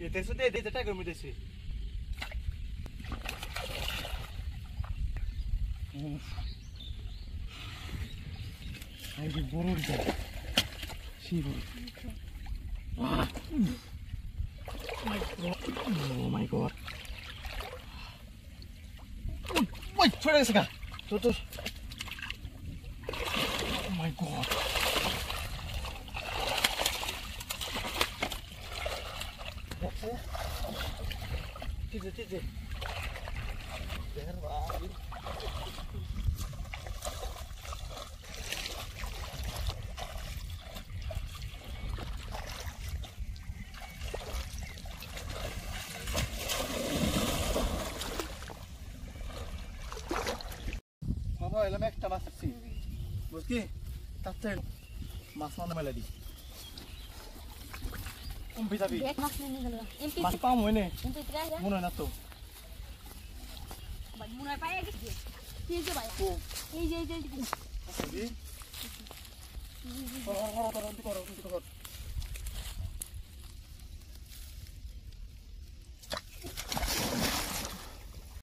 এতে শুধু এই দিতে টাকা মিটেছে আইডি বড় যা Shibu Oh my god. Wait, छोड़ दे इसका तो Oh my god. Tize Derwali Mama, elam ekta maç আছে বুঝকি তাতে মাছ মানে মেলা দি কম পিছাবি এক মাছ নিয়ে গেল এমপি মাছ পাম হইনে এমপি ট্রাই মনে হয় না তো ভাই মনে হয় পায়ে গেছে কি যে ভাই এই যে দি করো